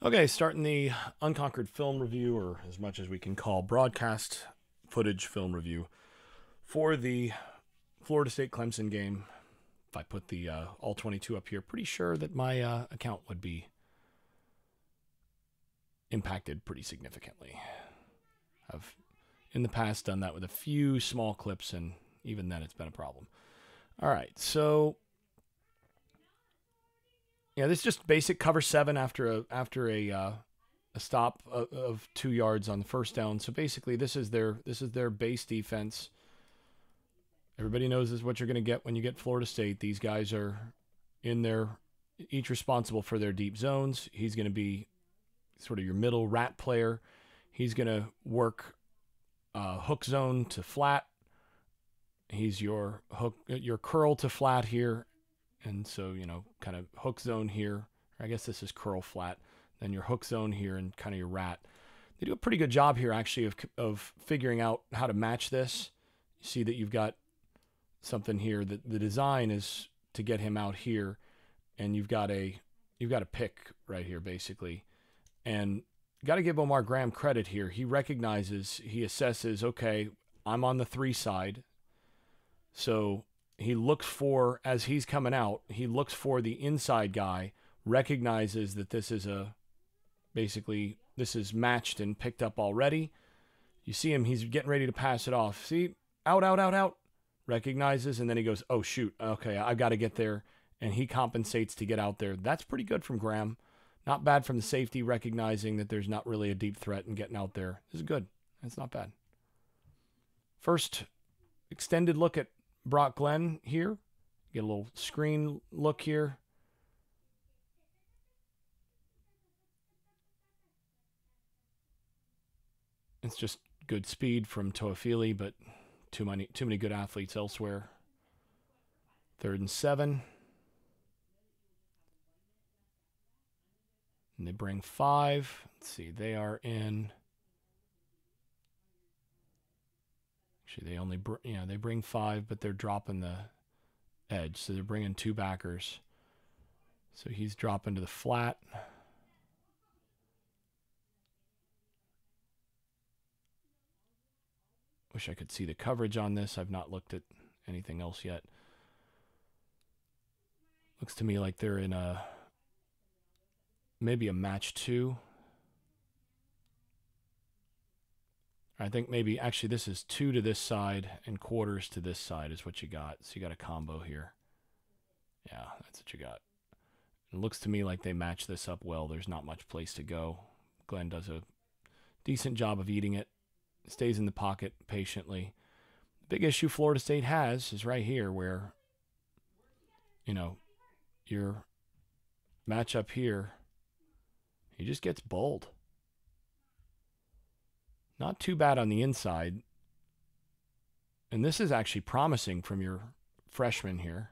Okay, starting the Unconquered film review, or as much as we can call broadcast footage film review, for the Florida State Clemson game. If I put the all 22 up here, pretty sure that my account would be impacted pretty significantly. I've in the past done that with a few small clips, and even then it's been a problem. All right, so yeah, this is just basic cover seven after a stop of 2 yards on the first down. So basically, this is their base defense. Everybody knows this is what you're going to get when you get Florida State. These guys are in there, each responsible for their deep zones. He's going to be sort of your middle rat player. He's going to work hook zone to flat. He's your curl to flat here, and so kind of hook zone here. I guess this is curl flat. Then your hook zone here, and kind of your rat. They do a pretty good job here, actually, of figuring out how to match this. You see that you've got something here. That the design is to get him out here, and you've got a pick right here, basically. And got to give Omar Graham credit here. He recognizes, he assesses, okay, I'm on the 3 side. So he looks for, as he's coming out, he looks for the inside guy, recognizes that this is matched and picked up already. You see him, he's getting ready to pass it off. See, out. Recognizes, and then he goes, oh, shoot, okay, I've got to get there. And he compensates to get out there. That's pretty good from Graham. Not bad from the safety, recognizing that there's not really a deep threat and getting out there. This is good. That's not bad. First extended look at Brock Glenn here. Get a little screen look here. It's just good speed from Toafili, but too many good athletes elsewhere. 3rd and 7. And they bring 5. Let's see, they are in. Actually, they bring 5, but they're dropping the edge, so they're bringing 2 backers. So he's dropping to the flat. Wish I could see the coverage on this. I've not looked at anything else yet. Looks to me like they're in maybe a match 2. I think maybe, actually, this is 2 to this side and quarters to this side is what you got. So you got a combo here. Yeah, that's what you got. It looks to me like they match this up well. There's not much place to go. Glenn does a decent job of eating it. Stays in the pocket patiently. The big issue Florida State has is right here where, your matchup here, he just gets bowled. Not too bad on the inside. And this is actually promising from your freshman here.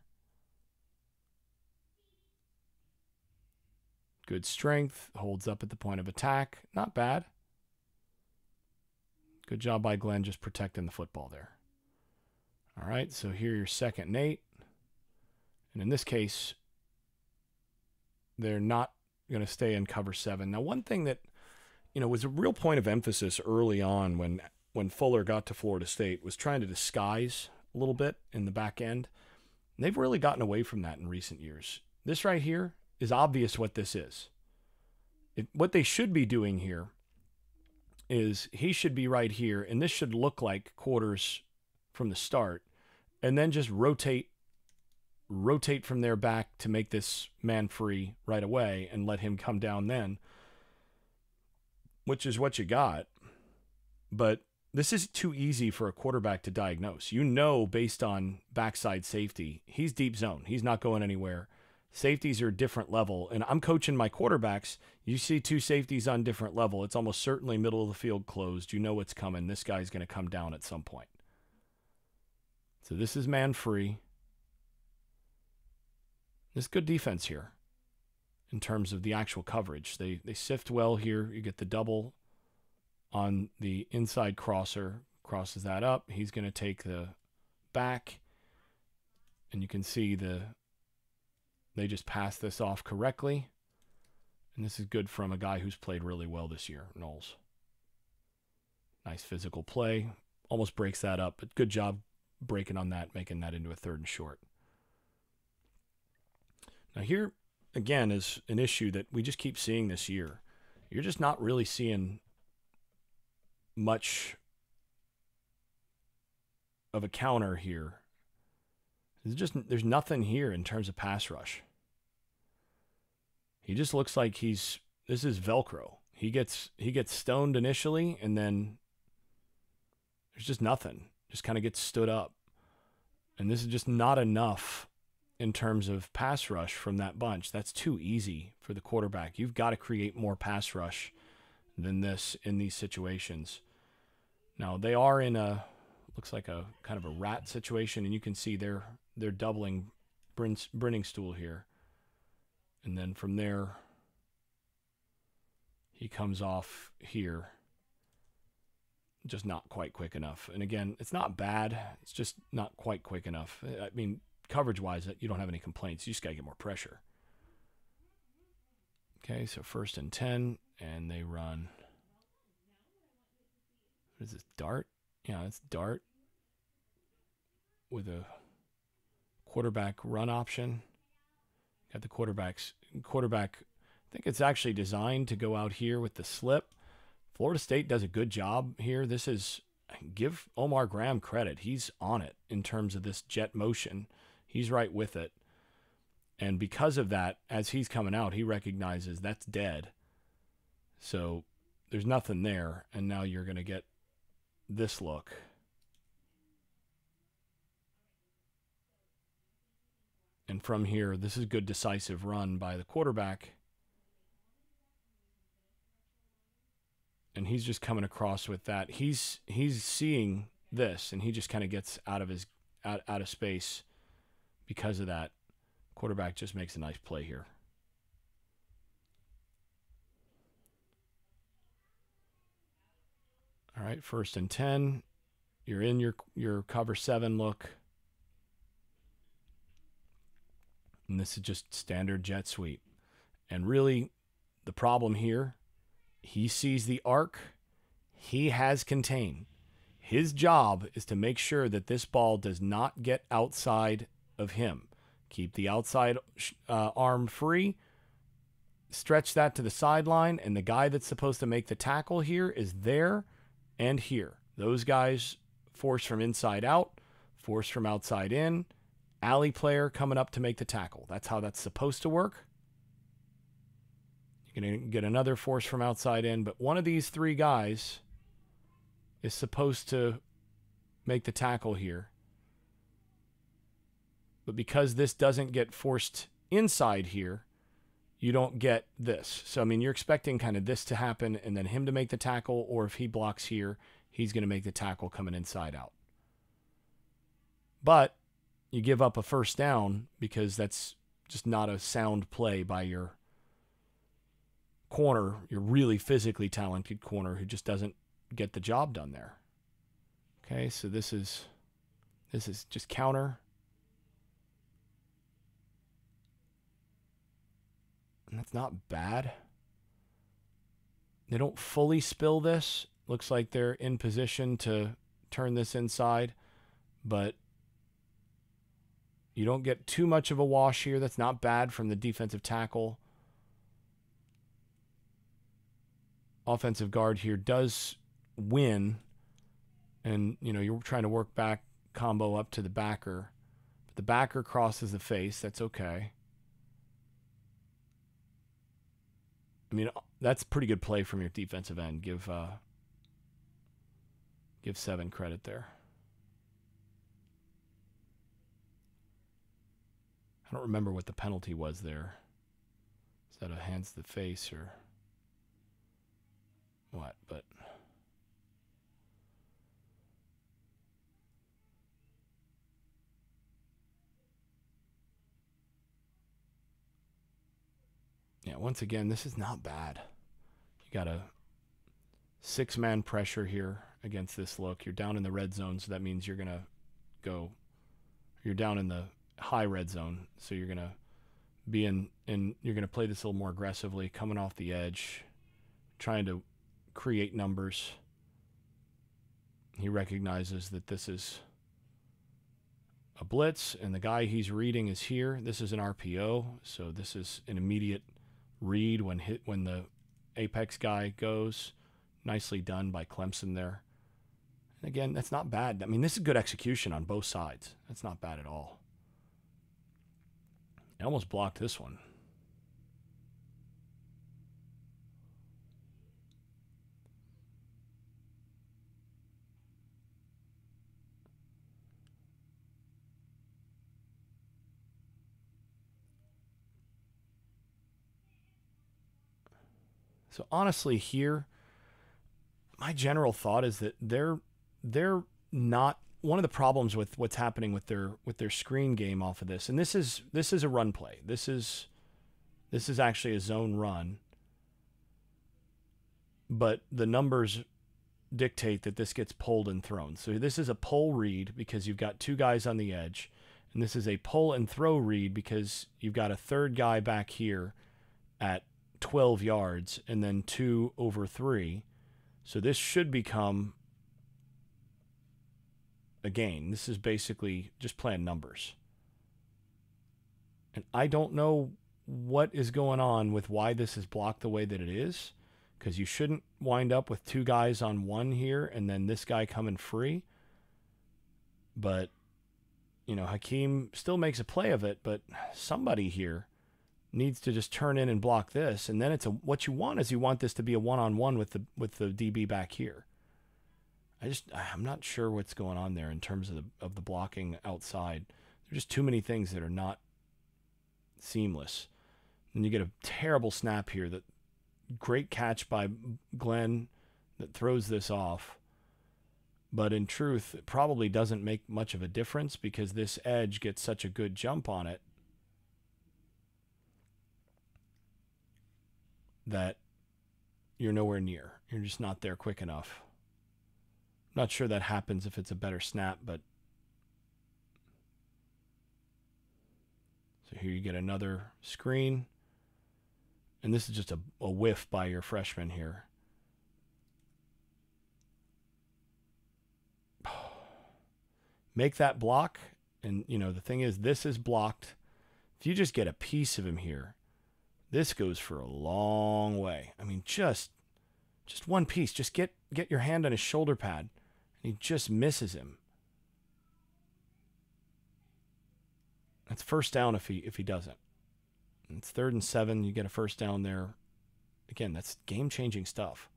Good strength, holds up at the point of attack. Not bad. Good job by Glenn just protecting the football there. All right, so here your 2nd and 8. And in this case, they're not going to stay in cover 7. Now, one thing that was a real point of emphasis early on when Fuller got to Florida State was trying to disguise a little bit in the back end. And they've really gotten away from that in recent years. This right here is obvious what this is. What they should be doing here is he should be right here, and this should look like quarters from the start, and then just rotate from their back to make this man free right away and let him come down then, which is what you got. But this is too easy for a quarterback to diagnose. Based on backside safety, he's deep zone. He's not going anywhere. Safeties are a different level. And I'm coaching my quarterbacks. You see 2 safeties on different level. It's almost certainly middle of the field closed. You know what's coming. This guy's going to come down at some point. So this is man free. This good defense here in terms of the actual coverage. They sift well here. You get the double on the inside crosser. Crosses that up. He's going to take the back. And you can see they just pass this off correctly. And this is good from a guy who's played really well this year, Knowles. Nice physical play. Almost breaks that up, but good job breaking on that, making that into a 3rd and short. Now here, again, is an issue that we just keep seeing this year. You're just not really seeing much of a counter here. There's nothing here in terms of pass rush. He just looks like this is Velcro. He gets stoned initially, and then there's just nothing. Just kind of gets stood up. And this is just not enough in terms of pass rush from that bunch. That's too easy for the quarterback. You've got to create more pass rush than this in these situations. Now, they are in looks like a kind of a rat situation, and you can see they're doubling Brenningstool here. And then from there, he comes off here. Just not quite quick enough. And again, it's not bad. It's just not quite quick enough. I mean, coverage-wise, you don't have any complaints. You just got to get more pressure. Okay, so 1st and 10, and they run. What is this, dart? Yeah, it's dart with a quarterback run option. Got the quarterback. I think it's actually designed to go out here with the slip. Florida State does a good job here. Give Omar Graham credit. He's on it in terms of this jet motion. He's right with it. And because of that, as he's coming out, he recognizes that's dead. So there's nothing there. And now you're going to get this look. And from here, this is a good decisive run by the quarterback. And he's just coming across with that. He's seeing this, and he just kind of gets out of space because of that. Quarterback just makes a nice play here. All right, 1st and 10. You're in your cover 7 look. And this is just standard jet sweep. And really, the problem here, he sees the arc. He has contained. His job is to make sure that this ball does not get outside of him. Keep the outside arm free. Stretch that to the sideline. And the guy that's supposed to make the tackle here is there and here. Those guys force from inside out, force from outside in. Alley player coming up to make the tackle. That's how that's supposed to work. You're going to get another force from outside in, but one of these 3 guys is supposed to make the tackle here. But because this doesn't get forced inside here, you don't get this. So, I mean, you're expecting kind of this to happen and then him to make the tackle, or if he blocks here, he's going to make the tackle coming inside out. But you give up a 1st down because that's just not a sound play by your corner, your really physically talented corner who just doesn't get the job done there. Okay, so this is just counter. And that's not bad. They don't fully spill this. Looks like they're in position to turn this inside, but you don't get too much of a wash here. That's not bad from the defensive tackle. Offensive guard here does win. And, you know, you're trying to work back combo up to the backer. But the backer crosses the face. That's okay. I mean, that's pretty good play from your defensive end. Give 7 credit there. I don't remember what the penalty was there. Is that a hands to the face or what? But yeah, once again, this is not bad. You got a 6-man pressure here against this look. You're down in the red zone, so that means you're going to go. You're down in the high red zone, so you're going to being, and you're going to play this a little more aggressively, coming off the edge, trying to create numbers. He recognizes that this is a blitz, and the guy he's reading is here. This is an RPO, so this is an immediate read when the apex guy goes. Nicely done by Clemson there. And again, that's not bad. I mean, this is good execution on both sides. That's not bad at all. I almost blocked this one. So honestly here, my general thought is that they're not, one of the problems with what's happening with their screen game off of this, and this is a run play. This is actually a zone run, but the numbers dictate that this gets pulled and thrown. So this is a pull read because you've got two guys on the edge, and this is a pull and throw read because you've got a third guy back here at 12 yards and then 2 over 3. So this should become a gain. This is basically just playing numbers. And I don't know what is going on with why this is blocked the way that it is, because you shouldn't wind up with two guys on one here and then this guy coming free. But, you know, Hakeem still makes a play of it, but somebody here needs to just turn in and block this, and then it's what you want is you want this to be a one-on-one with the DB back here. I'm not sure what's going on there in terms of the blocking outside. There's just too many things that are not seamless. And you get a terrible snap here. That great catch by Glenn that throws this off. But in truth, it probably doesn't make much of a difference because this edge gets such a good jump on it that you're nowhere near. You're just not there quick enough. Not sure that happens if it's a better snap, but so here you get another screen, and this is just a whiff by your freshman here. Make that block, and you know the thing is this is blocked. If you just get a piece of him here, this goes for a long way. I mean, just one piece. Just get your hand on his shoulder pad. And he just misses him. That's first down if he doesn't. And it's 3rd and 7. You get a first down there. Again, that's game-changing stuff.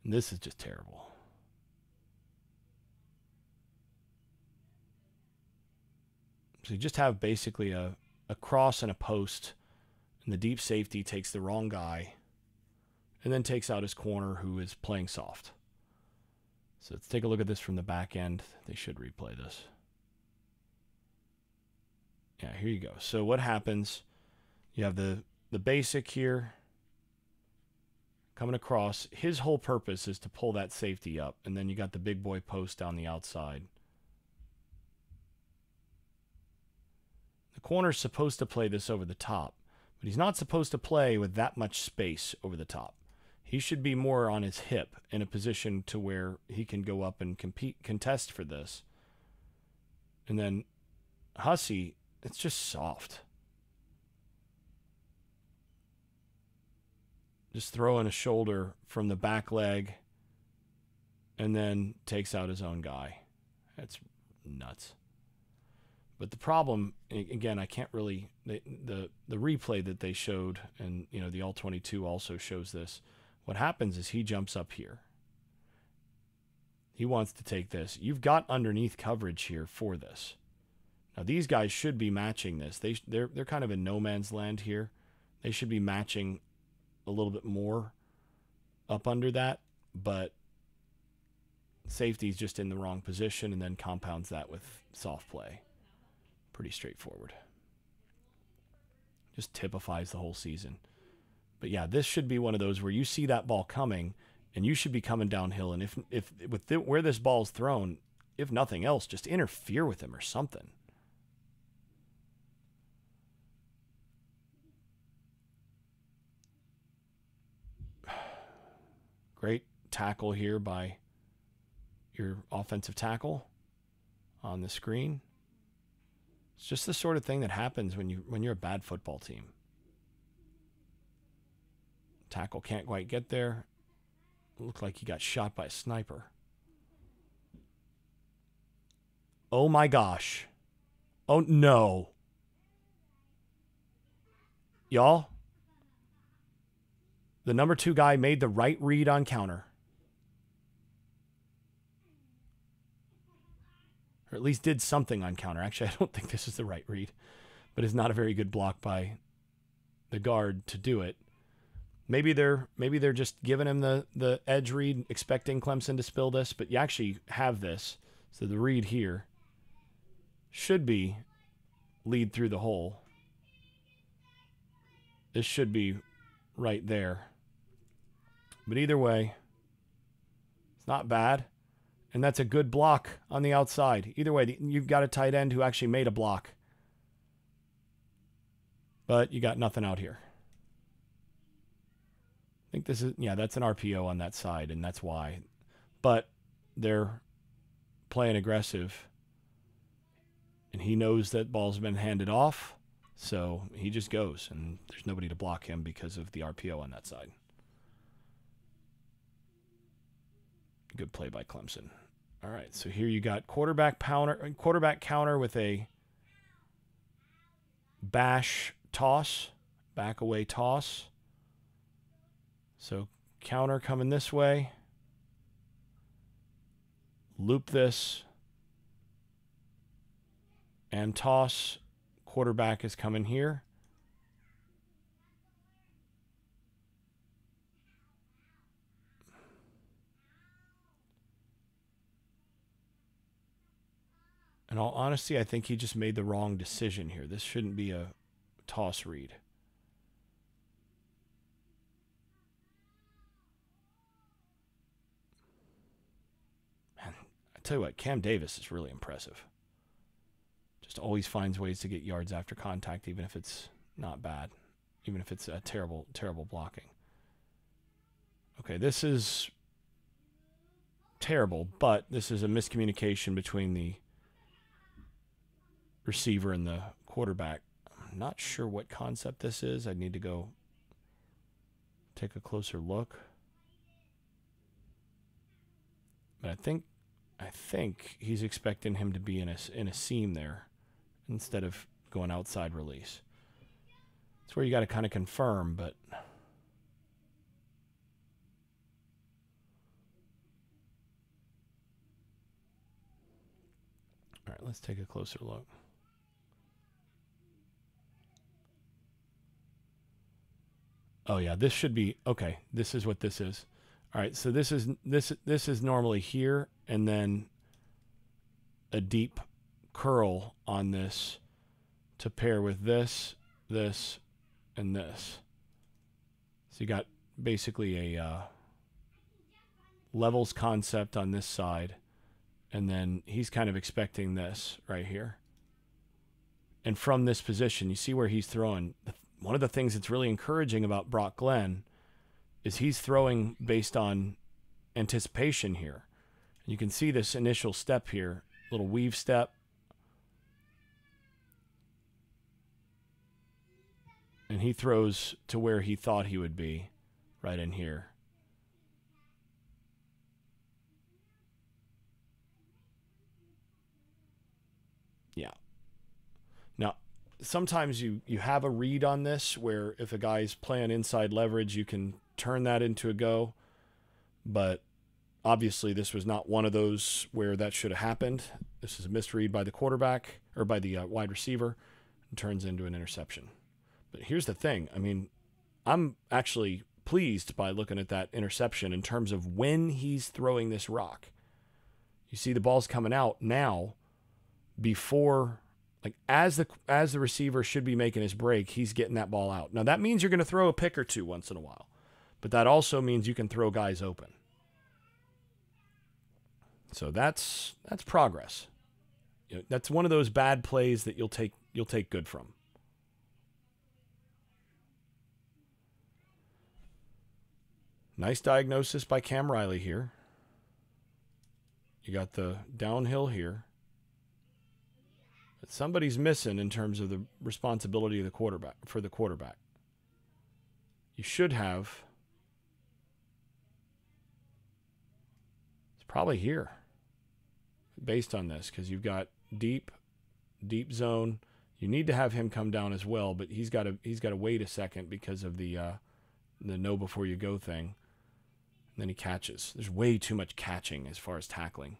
And this is just terrible. So you just have basically a cross and a post, and the deep safety takes the wrong guy and then takes out his corner who is playing soft. So let's take a look at this from the back end. They should replay this. Yeah, here you go. So what happens, you have the basic here coming across. His whole purpose is to pull that safety up, and then you got the big boy post down the outside. The corner's supposed to play this over the top, but he's not supposed to play with that much space over the top. He should be more on his hip in a position to where he can go up and contest for this. And then Hussey, it's just soft. Just throwing a shoulder from the back leg and then takes out his own guy. That's nuts. But the problem, again, I can't really, the replay that they showed, and you know the All-22 also shows this. What happens is he jumps up here. He wants to take this. You've got underneath coverage here for this. Now these guys should be matching this. They're kind of in no man's land here. They should be matching a little bit more up under that, but safety's just in the wrong position and then compounds that with soft play. Pretty straightforward. Just typifies the whole season. But yeah, this should be one of those where you see that ball coming and you should be coming downhill. And if where this ball's thrown, if nothing else, just interfere with him or something. Great tackle here by your offensive tackle on the screen. It's just the sort of thing that happens when you're a bad football team. Tackle can't quite get there. Looked like he got shot by a sniper. Oh my gosh. Oh no. Y'all, the number 2 guy made the right read on counter. Or at least did something on counter. Actually, I don't think this is the right read. But it's not a very good block by the guard to do it. Maybe they're just giving him the edge read, expecting Clemson to spill this, but you actually have this. So the read here should be lead through the hole. This should be right there. But either way, it's not bad. And that's a good block on the outside. Either way, you've got a tight end who actually made a block. But you got nothing out here. I think this is, yeah, that's an RPO on that side, and that's why. But they're playing aggressive. And he knows that ball's been handed off. So he just goes, and there's nobody to block him because of the RPO on that side. Good play by Clemson. All right, so here you got quarterback counter with a bash toss, back away toss. So counter coming this way. Loop this. And toss. Quarterback is coming here. In all honesty, I think he just made the wrong decision here. This shouldn't be a toss read. Man, I tell you what, Cam Davis is really impressive. Just always finds ways to get yards after contact, even if it's not bad. Even if it's a terrible, terrible blocking. Okay, this is terrible, but this is a miscommunication between the receiver and the quarterback. I'm not sure what concept this is. I need to go take a closer look. But I think he's expecting him to be in a seam there instead of going outside release. It's where you got to kind of confirm, but all right, let's take a closer look. Oh yeah, this should be okay. This is what this is. All right, so this is normally here, and then a deep curl on this to pair with this, this, and this. So you got basically a levels concept on this side, and then he's kind of expecting this right here. And from this position, you see where he's throwing. One of the things that's really encouraging about Brock Glenn is he's throwing based on anticipation here. And you can see this initial step here, little weave step. And he throws to where he thought he would be, right in here. Yeah. Now, sometimes you have a read on this where if a guy's playing inside leverage, you can turn that into a go. But obviously this was not one of those where that should have happened. This is a misread by the quarterback or by the wide receiver and turns into an interception. But here's the thing. I mean, I'm actually pleased by looking at that interception in terms of when he's throwing this rock. You see the ball's coming out now before, like as the receiver should be making his break, he's getting that ball out. Now that means you're going to throw a pick or two once in a while, but that also means you can throw guys open. So that's progress. You know, that's one of those bad plays that you'll take good from. Nice diagnosis by Cam Riley here. You got the downhill here. But somebody's missing in terms of the responsibility of the quarterback for the quarterback. You should have. It's probably here based on this because you've got deep zone. You need to have him come down as well, but he's got to wait a second because of the know before you go thing. And then he catches. There's way too much catching as far as tackling.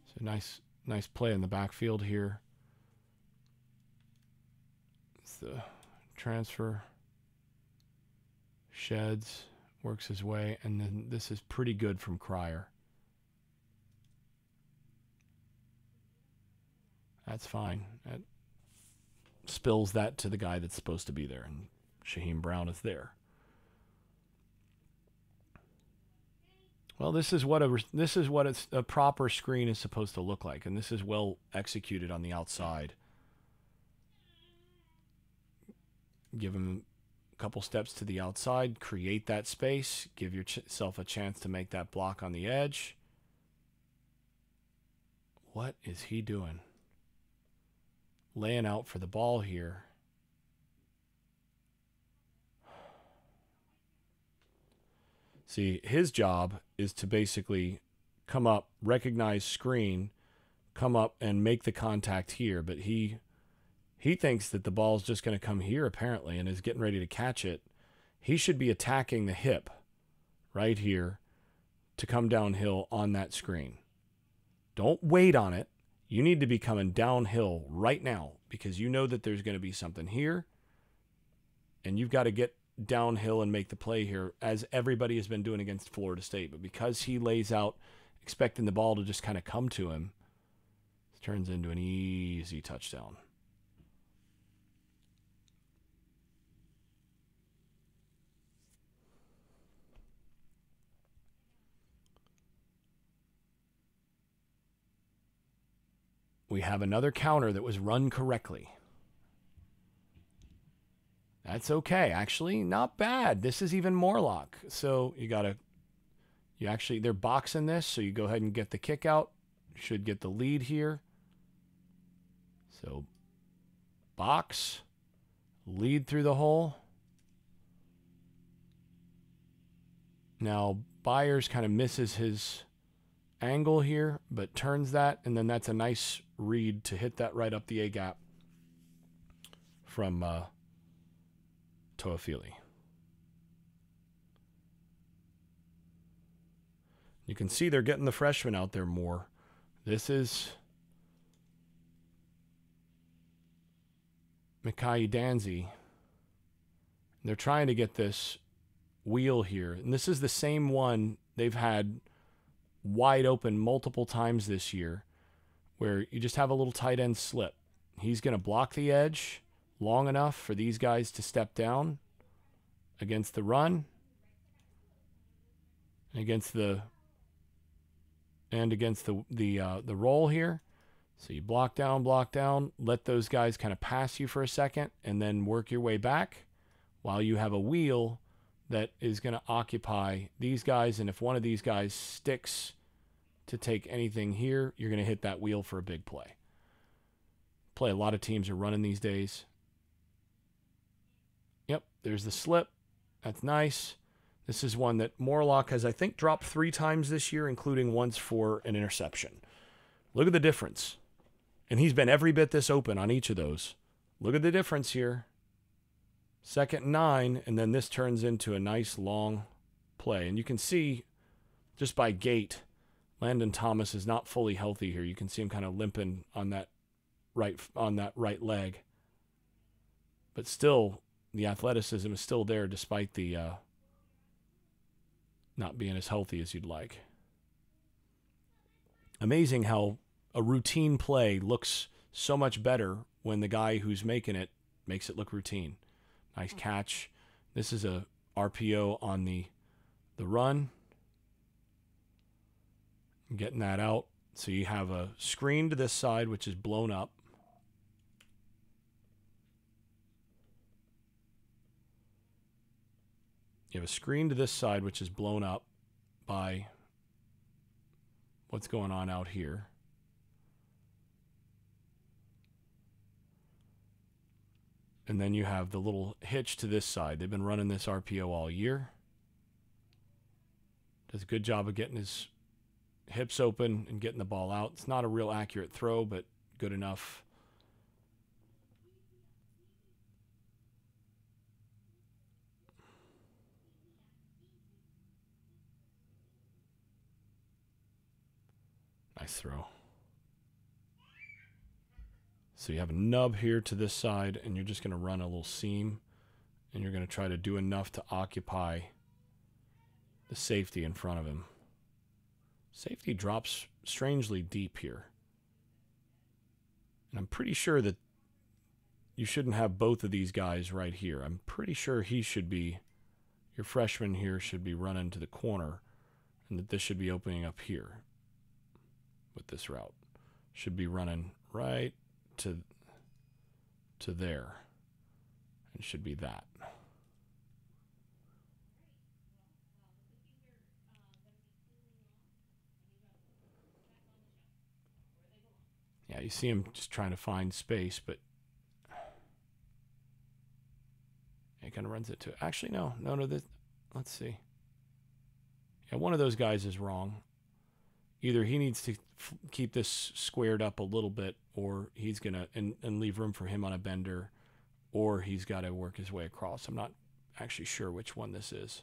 So nice play in the backfield here. It's the transfer. Sheds, works his way, and then this is pretty good from Cryer. That's fine. That spills that to the guy that's supposed to be there, and Shaheem Brown is there. Well, this is what a proper screen is supposed to look like, and this is well executed on the outside. Give him a couple steps to the outside, create that space, give yourself a chance to make that block on the edge. What is he doing? Laying out for the ball here. See, his job is to basically come up, recognize screen, come up and make the contact here, but he thinks that the ball's just going to come here apparently and is getting ready to catch it. He should be attacking the hip right here to come downhill on that screen. Don't wait on it. You need to be coming downhill right now because you know that there's going to be something here, and you've got to get downhill and make the play here, as everybody has been doing against Florida State. But because he lays out expecting the ball to just kind of come to him, it turns into an easy touchdown. We have another counter that was run correctly. That's okay. Actually, not bad. This is even Morlock. So they're boxing this, so you go ahead and get the kick out. Should get the lead here. So box, lead through the hole. Now Byers kind of misses his angle here, but turns that, and then that's a nice read to hit that right up the A-gap from Toafili. You can see they're getting the freshmen out there more. This is Mekhi Danzy. They're trying to get this wheel here, and this is the same one they've had wide open multiple times this year, where you just have a little tight end slip. He's going to block the edge long enough for these guys to step down against the run, against the roll here. So you block down, let those guys kind of pass you for a second, and then work your way back while you have a wheel that is going to occupy these guys. And if one of these guys sticks to take anything here, you're going to hit that wheel for a big play. Play a lot of teams are running these days. Yep, there's the slip. That's nice. This is one that Morlock has, I think, dropped 3 times this year, including once for an interception. Look at the difference. And he's been every bit this open on each of those. Look at the difference here. 2nd and 9, and then this turns into a nice long play. And you can see just by gait, Landon Thomas is not fully healthy here. You can see him kind of limping on that right leg. But still, the athleticism is still there despite the not being as healthy as you'd like. Amazing how a routine play looks so much better when the guy who's making it makes it look routine. Nice catch. This is a RPO on the run. Getting that out. So you have a screen to this side, which is blown up. You have a screen to this side, which is blown up by what's going on out here. And then you have the little hitch to this side. They've been running this RPO all year. Does a good job of getting his hips open and getting the ball out. It's not a real accurate throw, but good enough. Nice throw. So you have a nub here to this side, and you're just going to run a little seam, and you're going to try to do enough to occupy the safety in front of him. Safety drops strangely deep here. And I'm pretty sure that you shouldn't have both of these guys right here. I'm pretty sure he should be, your freshman here should be running to the corner, and that this should be opening up here with this route. Should be running right to there. And should be that. Yeah, you see him just trying to find space, but he kind of runs into it. Actually, no. Let's see. Yeah, one of those guys is wrong. Either he needs to keep this squared up a little bit, or he's going to and leave room for him on a bender, or he's got to work his way across. I'm not actually sure which one this is.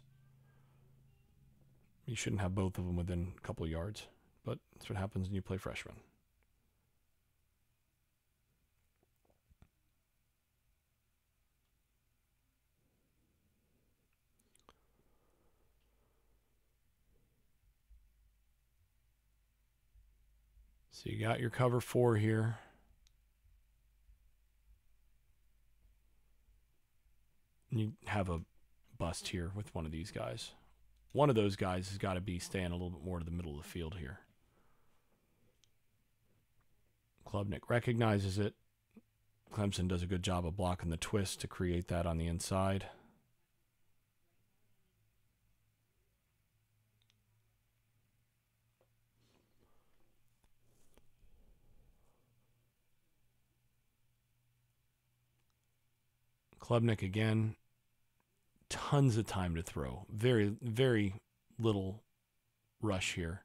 You shouldn't have both of them within a couple of yards, but that's what happens when you play freshman. So you got your cover 4 here. And you have a bust here with one of these guys. One of those guys has got to be staying a little bit more to the middle of the field here. Klubnik recognizes it. Clemson does a good job of blocking the twist to create that on the inside. Klubnik again. Tons of time to throw. Very, very little rush here.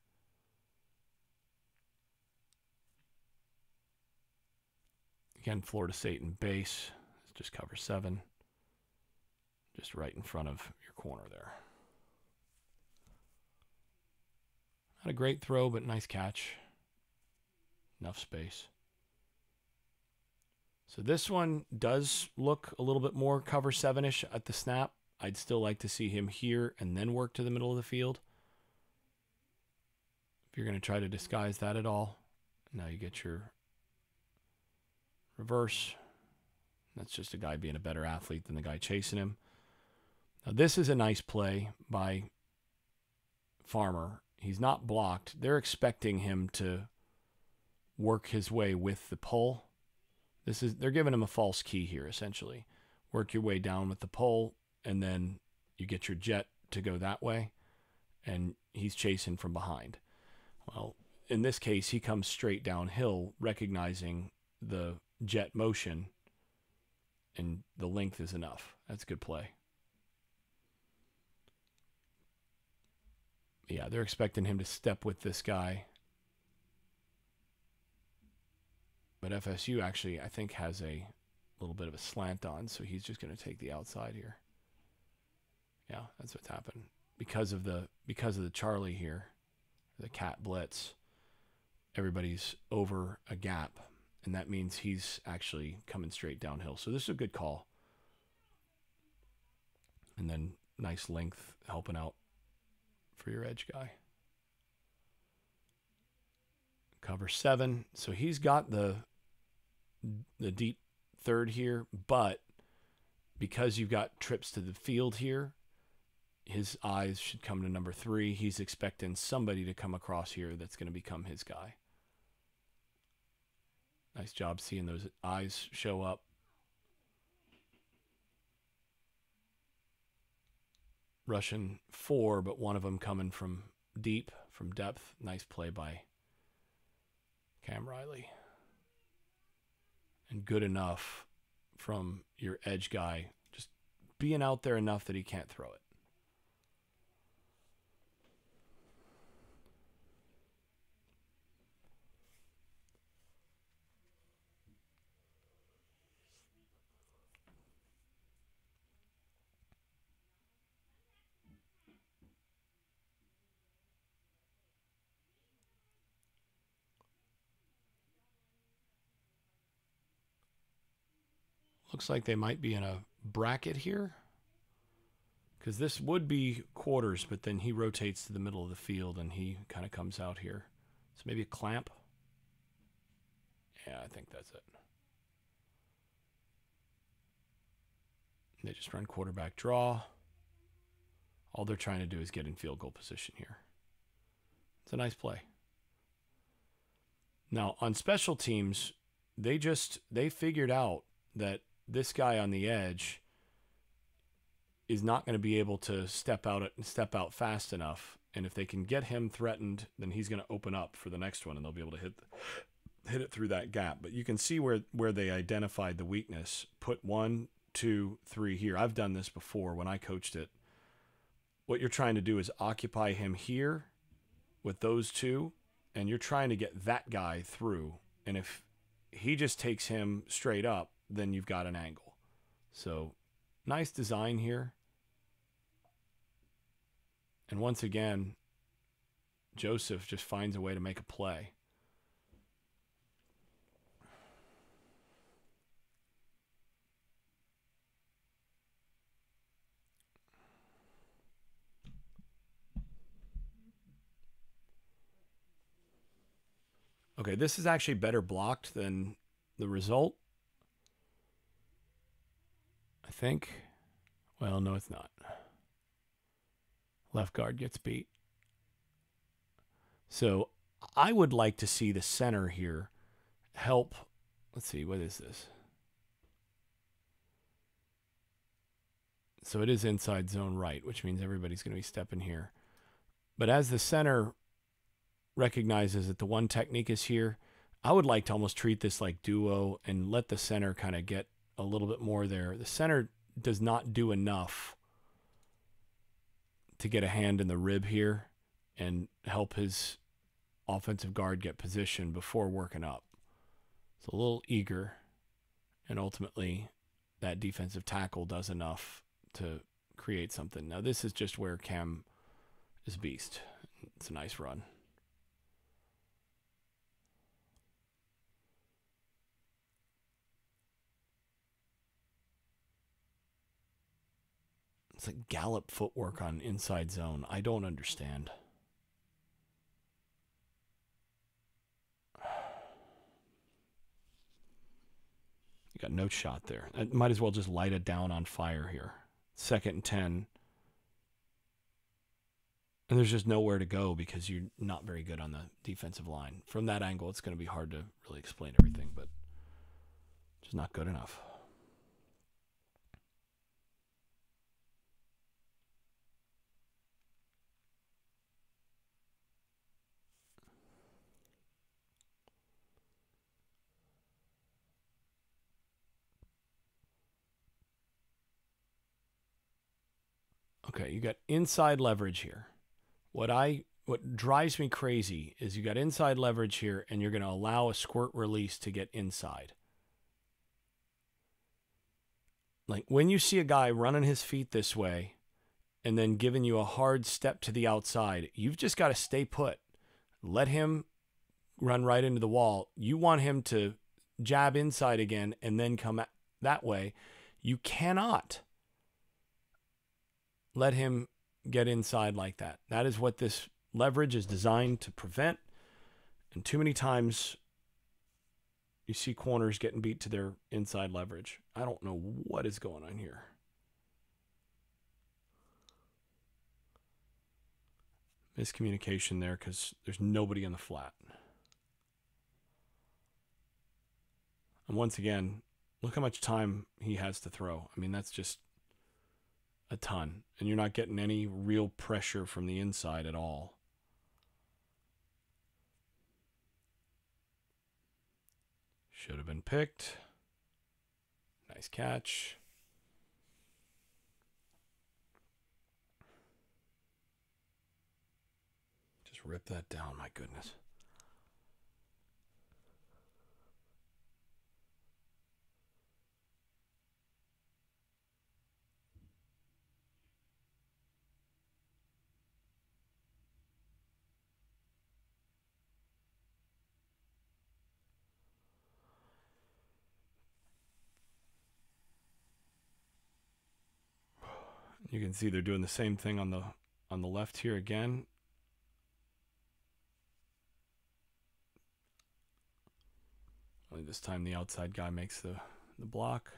Again, Florida State in base. It's just cover 7. Just right in front of your corner there. Not a great throw, but nice catch. Enough space. So this one does look a little bit more cover 7-ish at the snap. I'd still like to see him here and then work to the middle of the field. If you're going to try to disguise that at all. Now you get your reverse. That's just a guy being a better athlete than the guy chasing him. Now this is a nice play by Farmer. He's not blocked. They're expecting him to work his way with the pull. They're giving him a false key here, essentially. Work your way down with the pull, and then you get your jet to go that way, and he's chasing from behind. Well, in this case, he comes straight downhill, recognizing the jet motion, and the length is enough. That's a good play. Yeah, they're expecting him to step with this guy. But FSU actually, I think, has a little bit of a slant on, so he's just going to take the outside here. Yeah, that's what's happened. Because of the Charlie here, the cat blitz, everybody's over a gap, and that means he's actually coming straight downhill. So this is a good call. And then nice length helping out for your edge guy. Cover 7. So he's got the deep third here, but because you've got trips to the field here, his eyes should come to number 3. He's expecting somebody to come across here that's going to become his guy. Nice job seeing those eyes show up. Russian 4, but one of them coming from deep, from depth. Nice play by Cam Riley. And good enough from your edge guy, just being out there enough that he can't throw it. Looks like they might be in a bracket here, because this would be quarters, but then he rotates to the middle of the field and he kind of comes out here. So maybe a clamp. Yeah, I think that's it. They just run quarterback draw. All they're trying to do is get in field goal position here. It's a nice play. Now, on special teams, they figured out that this guy on the edge is not going to be able to step out fast enough, and if they can get him threatened, then he's going to open up for the next one, and they'll be able to hit it through that gap. But you can see where they identified the weakness. Put 1, 2, 3 here. I've done this before when I coached it. What you're trying to do is occupy him here with those two, and you're trying to get that guy through. And if he just takes him straight up, then you've got an angle. So nice design here. And once again, Joseph just finds a way to make a play. Okay, this is actually better blocked than the result, I think. Well, no, it's not. Left guard gets beat. So I would like to see the center here help. Let's see, what is this? So it is inside zone right, which means everybody's going to be stepping here. But as the center recognizes that the one technique is here, I would like to almost treat this like duo and let the center kind of get a little bit more there. The center does not do enough to get a hand in the rib here and help his offensive guard get positioned before working up. It's a little eager, and ultimately that defensive tackle does enough to create something. Now this is just where Cam is beast. It's a nice run. It's like gallop footwork on inside zone. I don't understand. You got no shot there. I might as well just light it down on fire here. 2nd and 10. And there's just nowhere to go because you're not very good on the defensive line. From that angle, it's going to be hard to really explain everything, but just not good enough. Okay, you got inside leverage here. What drives me crazy is you got inside leverage here, and you're going to allow a squirt release to get inside. Like when you see a guy running his feet this way and then giving you a hard step to the outside, you've just got to stay put. Let him run right into the wall. You want him to jab inside again and then come that way. You cannot let him get inside like that. That is what this leverage is designed to prevent. And too many times You see corners getting beat to their inside leverage. I don't know what is going on here. Miscommunication there because there's nobody in the flat. And once again, look how much time he has to throw. I mean, that's just a ton. And you're not getting any real pressure from the inside at all. Should have been picked. Nice catch. Just rip that down, my goodness. You can see they're doing the same thing on the left here again. Only this time the outside guy makes the block.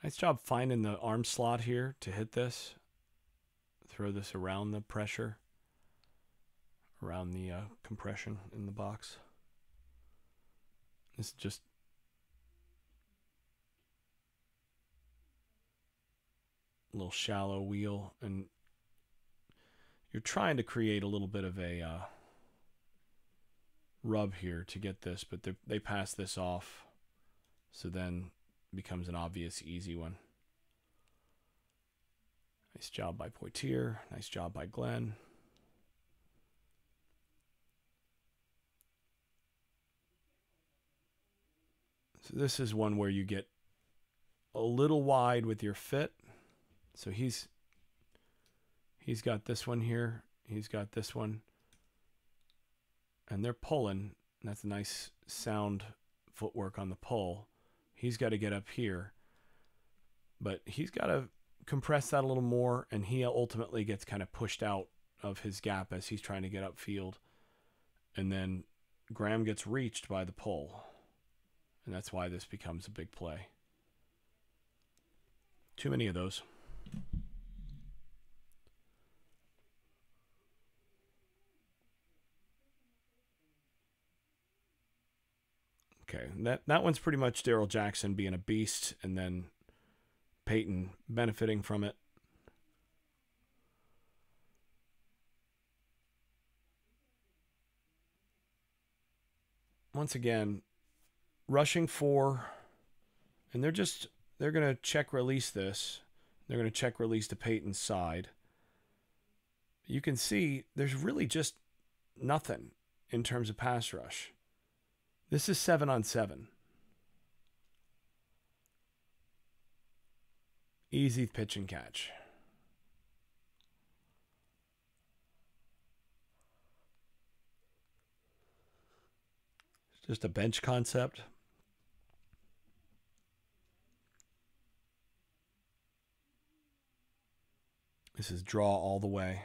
Nice job finding the arm slot here to hit this. Throw this around the pressure, around the compression in the box. This is just a little shallow wheel, and you're trying to create a little bit of a rub here to get this, but they pass this off, so then it becomes an obvious easy one. Nice job by Poitier. Nice job by Glenn. So this is one where you get a little wide with your fit. So he's got this one here. He's got this one. And they're pulling. That's a nice sound footwork on the pull. He's got to get up here. But he's got to compress that a little more, and he ultimately gets kind of pushed out of his gap as he's trying to get upfield. And then Graham gets reached by the pull. And that's why this becomes a big play. Too many of those. Okay, that one's pretty much Daryl Jackson being a beast, and then Peyton benefiting from it. Once again, rushing 4, and they're going to check release this. They're going to check release to Peyton's side. You can see there's really just nothing in terms of pass rush. This is 7-on-7. Easy pitch and catch. It's just a bench concept. This is draw all the way.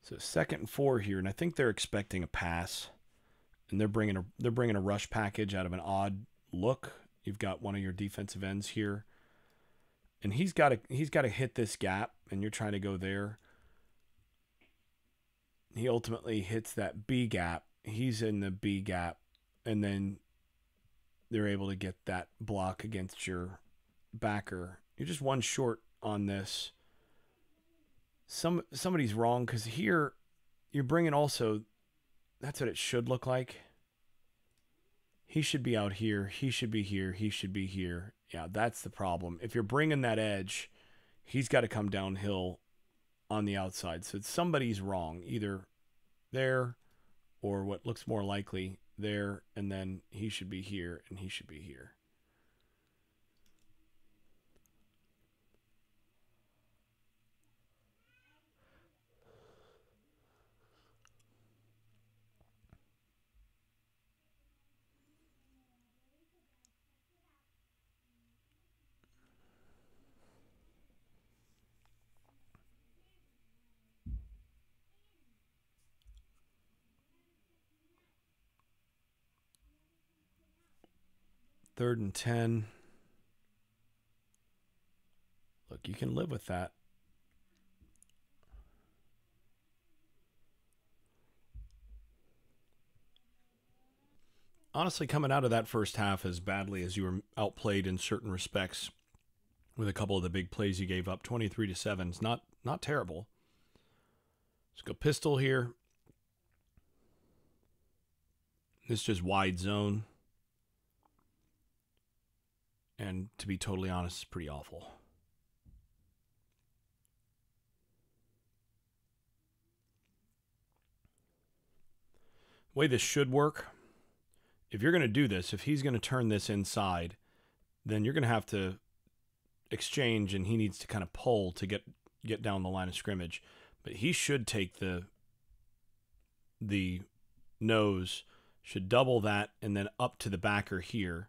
So 2nd and 4 here, and I think they're expecting a pass, and they're bringing a rush package out of an odd look. You've got one of your defensive ends here, and he's got to hit this gap, and you're trying to go there. He ultimately hits that B gap. He's in the B gap, and then they're able to get that block against your backer. You're just one short on this. Somebody's wrong, because here you're bringing also, that's what it should look like. He should be out here. He should be here. He should be here. Yeah, that's the problem. If you're bringing that edge, he's got to come downhill on the outside. So somebody's wrong, either there or what looks more likely there, and then he should be here and he should be here. 3rd and 10. Look, you can live with that. Honestly, coming out of that first half as badly as you were outplayed in certain respects with a couple of the big plays you gave up, 23-7 is not terrible. Let's go pistol here. This is just wide zone. And to be totally honest, it's pretty awful. The way this should work, if you're going to do this, if he's going to turn this inside, then you're going to have to exchange, and he needs to kind of pull to get down the line of scrimmage. But he should take the nose, should double that, and then up to the backer here.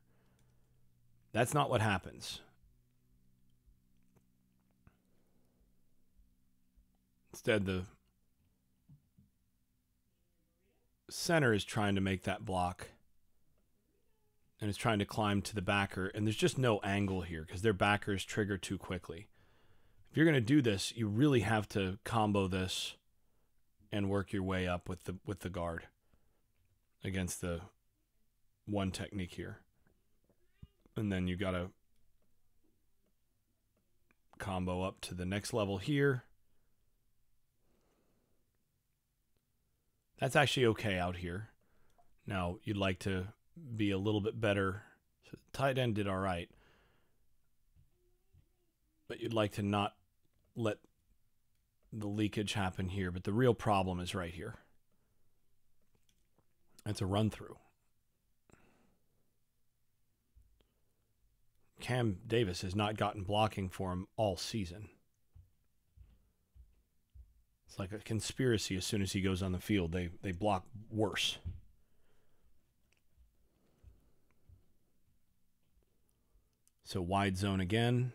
That's not what happens. Instead, the center is trying to make that block and is trying to climb to the backer, and there's just no angle here because their backers trigger too quickly. If you're going to do this, you really have to combo this and work your way up with the guard against the one technique here. And then you got to combo up to the next level here. That's actually okay out here. Now, you'd like to be a little bit better. So tight end did all right. But you'd like to not let the leakage happen here. But the real problem is right here. It's a run through. Cam Davis has not gotten blocking for him all season. It's like a conspiracy. As soon as he goes on the field, they block worse. So wide zone again.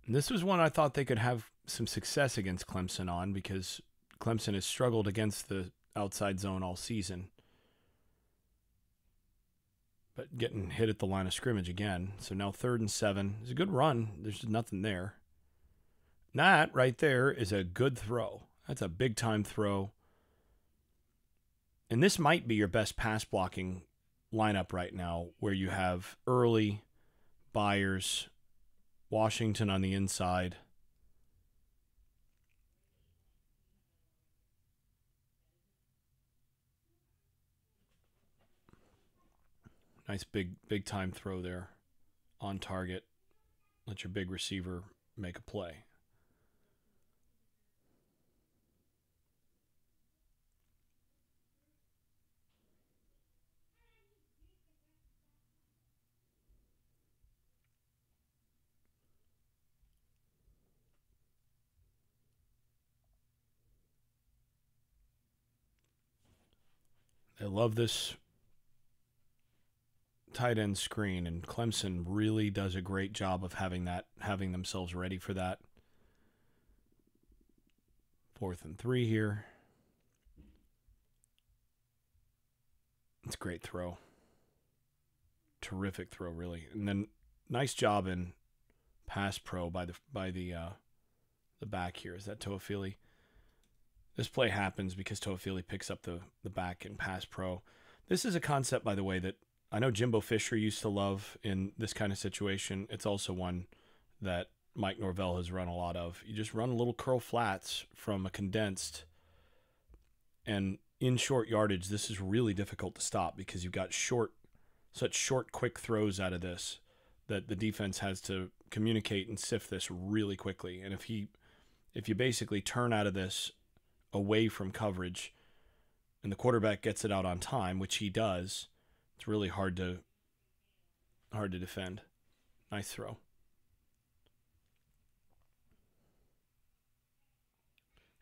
And this was one I thought they could have some success against Clemson on, because Clemson has struggled against the outside zone all season. But getting hit at the line of scrimmage again. So now 3rd and 7. It's a good run. There's nothing there. That right there is a good throw. That's a big-time throw. And this might be your best pass blocking lineup right now, where you have Early, Byers, Washington on the inside. Nice big time throw there on target. Let your big receiver make a play. I love this tight end screen, and Clemson really does a great job of having themselves ready for that. 4th and 3 here. It's a great throw. Terrific throw, really. And then nice job in pass pro by the back here. Is that Toafili? This play happens because Toafili picks up the back in pass pro. This is a concept, by the way, that I know Jimbo Fisher used to love in this kind of situation. It's also one that Mike Norvell has run a lot of. You just run little curl flats from a condensed, and in short yardage, this is really difficult to stop because you've got such short, quick throws out of this that the defense has to communicate and sift this really quickly. And if you basically turn out of this away from coverage and the quarterback gets it out on time, which he does, it's really hard to defend. Nice throw.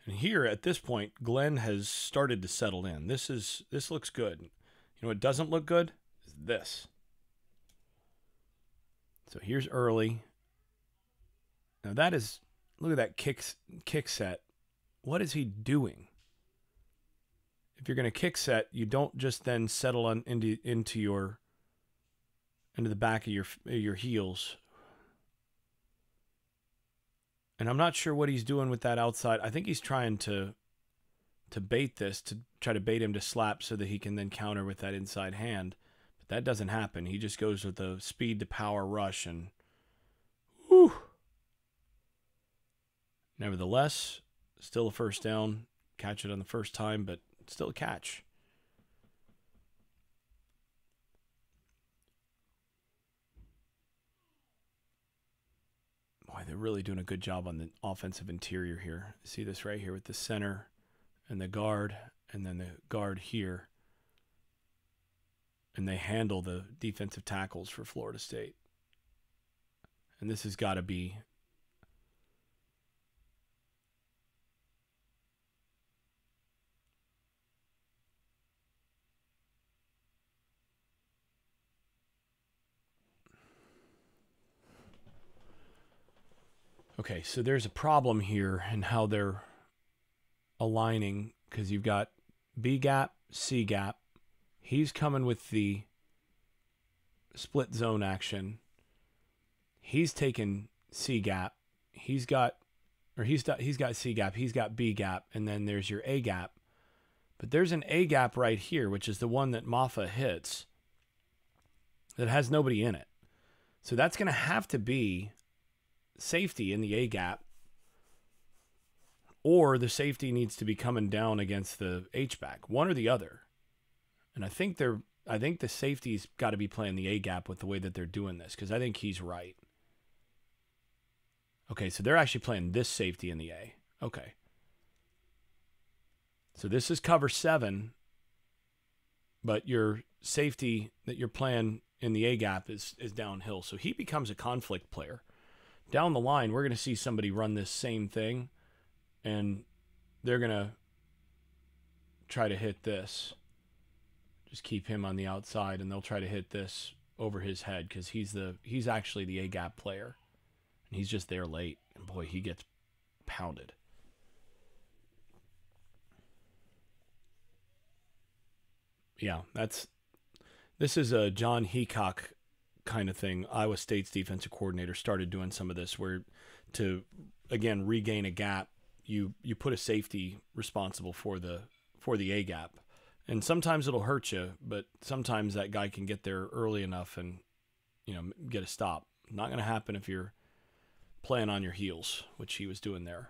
And here at this point, Glenn has started to settle in. This looks good. You know what doesn't look good? Is this. So here's Early. Now look at that kick set. What is he doing? if you're going to kick set, you don't just then settle on into the back of your heels. And I'm not sure what he's doing with that outside. I think he's trying to bait this, to try to bait him to slap so that he can then counter with that inside hand. But that doesn't happen. He just goes with the speed to power rush, and whew. Nevertheless, still a first down. Catch it on the first time, but still a catch. Boy, they're really doing a good job on the offensive interior here. See this right here with the center and the guard, and then the guard here. And they handle the defensive tackles for Florida State. And this has got to be okay, so there's a problem here in how they're aligning, because you've got B gap, C gap. He's coming with the split zone action. He's taken C gap. He's got C gap. He's got B gap, and then there's your A gap. But there's an A gap right here, which is the one that Maffa hits, that has nobody in it. So that's going to have to be safety in the A gap, or the safety needs to be coming down against the H back, one or the other. And I think the safety's got to be playing the A gap with the way that they're doing this, because I think he's right. Okay, so they're actually playing this safety in the A. Okay. So this is cover 7, but your safety that you're playing in the A gap is downhill. So he becomes a conflict player. Down the line, we're going to see somebody run this same thing, and they're going to try to hit this. Just keep him on the outside, and they'll try to hit this over his head, because he's actually the A-gap player. And he's just there late, and boy, he gets pounded. Yeah, this is a John Heacock kind of thing. Iowa State's defensive coordinator started doing some of this, where to, again, regain a gap, you put a safety responsible for the A gap. And sometimes it'll hurt you, but sometimes that guy can get there early enough and, get a stop. Not going to happen if you're playing on your heels, which he was doing there.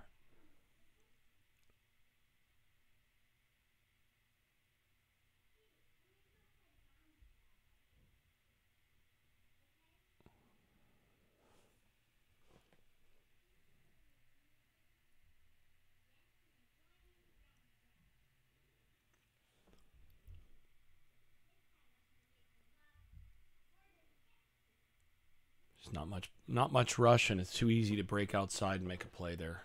There's not much rush, and it's too easy to break outside and make a play there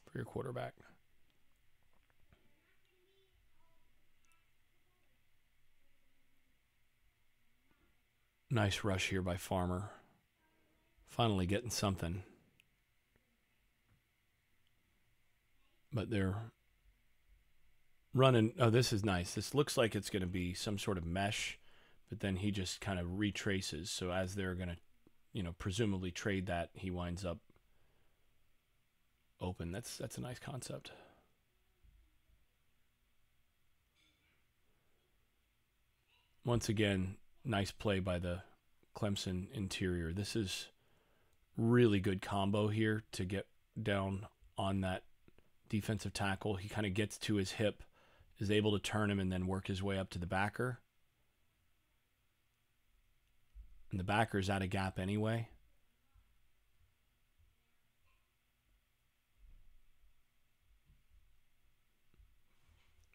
for your quarterback. Nice rush here by Farmer. Finally getting something. But they're running. Oh, this is nice. This looks like it's going to be some sort of mesh, but then he just kind of retraces. So as they're going to, presumably trade that, he winds up open. That's a nice concept. Once again, nice play by the Clemson interior. This is really good combo here to get down on that defensive tackle. He kind of gets to his hip, is able to turn him, and then work his way up to the backer. And the backer's out of gap anyway.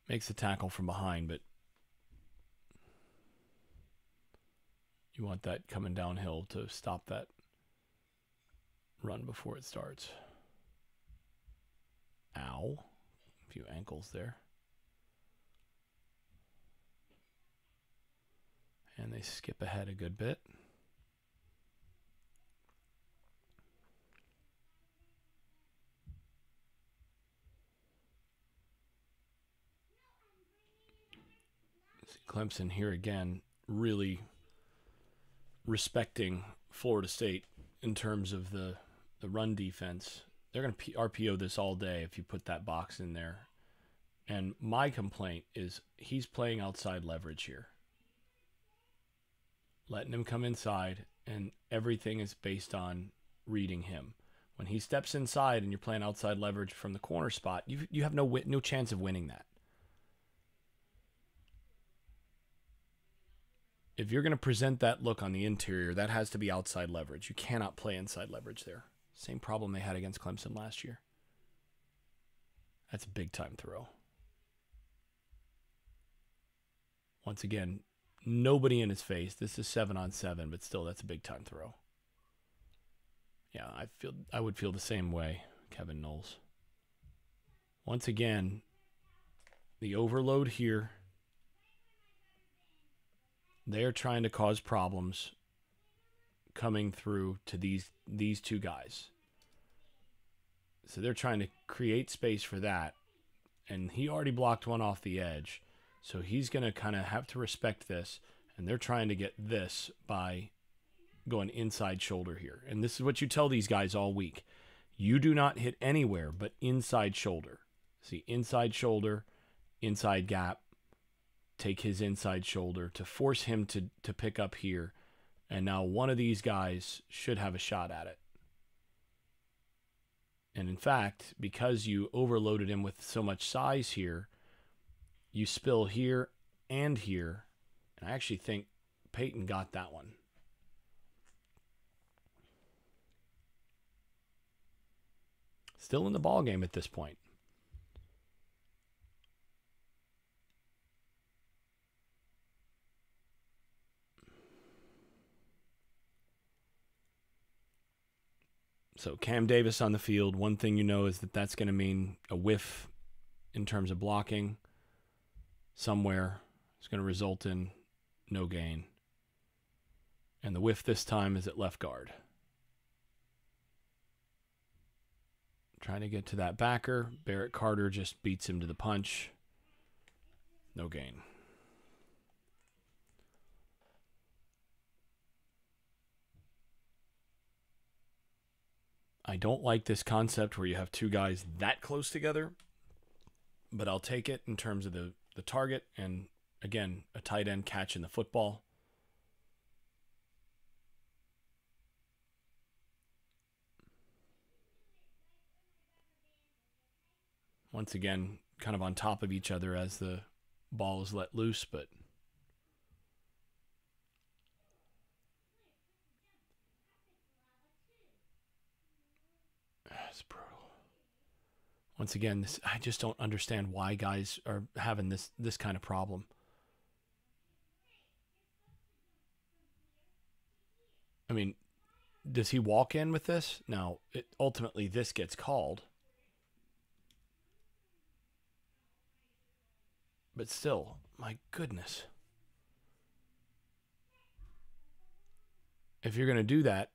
Makes the tackle from behind, but you want that coming downhill to stop that run before it starts. Ow. A few ankles there. And they skip ahead a good bit. Clemson here again, really respecting Florida State in terms of the run defense. They're going to RPO this all day if you put that box in there. And my complaint is he's playing outside leverage here. Letting him come inside, and everything is based on reading him. When he steps inside and you're playing outside leverage from the corner spot, you have no chance of winning that. If you're going to present that look on the interior, that has to be outside leverage. You cannot play inside leverage there. Same problem they had against Clemson last year. That's a big-time throw. Once again, nobody in his face. This is 7-on-7, but still, that's a big-time throw. Yeah, I would feel the same way, Kevin Knowles. Once again, the overload here. They're trying to cause problems coming through to these two guys. So they're trying to create space for that. And he already blocked one off the edge. So he's going to kind of have to respect this. And they're trying to get this by going inside shoulder here. And this is what you tell these guys all week. You do not hit anywhere but inside shoulder. See, inside shoulder, inside gap. Take his inside shoulder to force him to pick up here. And now one of these guys should have a shot at it. And in fact, because you overloaded him with so much size here, you spill here and here. And I actually think Peyton got that one. Still in the ball game at this point. So Cam Davis on the field. One thing you know is that that's going to mean a whiff in terms of blocking somewhere. It's going to result in no gain. And the whiff this time is at left guard. Trying to get to that backer. Barrett Carter just beats him to the punch. No gain. I don't like this concept where you have two guys that close together, but I'll take it in terms of the target and, again, a tight end catching the football. Once again, kind of on top of each other as the ball is let loose, but it's brutal. Once again, I just don't understand why guys are having this kind of problem. I mean, does he walk in with this? Now, ultimately, this gets called. But still, my goodness. If you're going to do that,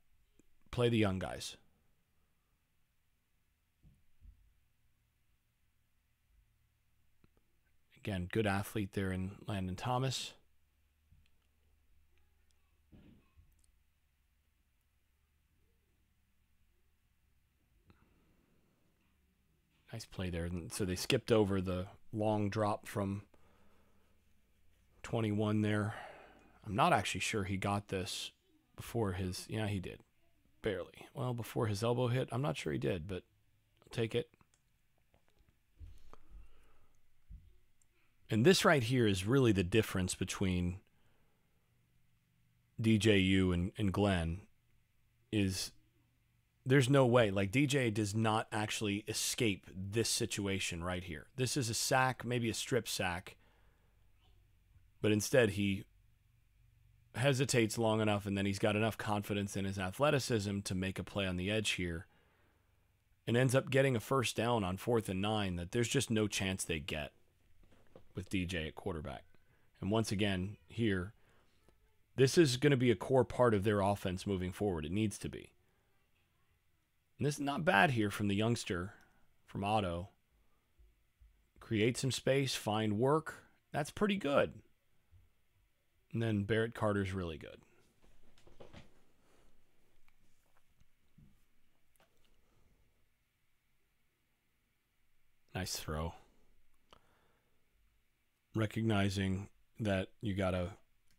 play the young guys. Again, good athlete there in Landon Thomas. Nice play there. So they skipped over the long drop from 21 there. I'm not actually sure he got this before his... Yeah, he did. Barely. Well, before his elbow hit, I'm not sure he did, but I'll take it. And this right here is really the difference between DJU and Glenn is there's no way. Like, DJ does not actually escape this situation right here. This is a sack, maybe a strip sack. But instead, he hesitates long enough, and then he's got enough confidence in his athleticism to make a play on the edge here and ends up getting a first down on 4th and 9 that there's just no chance they get with DJ at quarterback. And once again, here, this is going to be a core part of their offense moving forward. It needs to be. And this is not bad here from the youngster, from Otto. Create some space, find work. That's pretty good. And then Barrett Carter's really good. Nice throw. Recognizing that you got a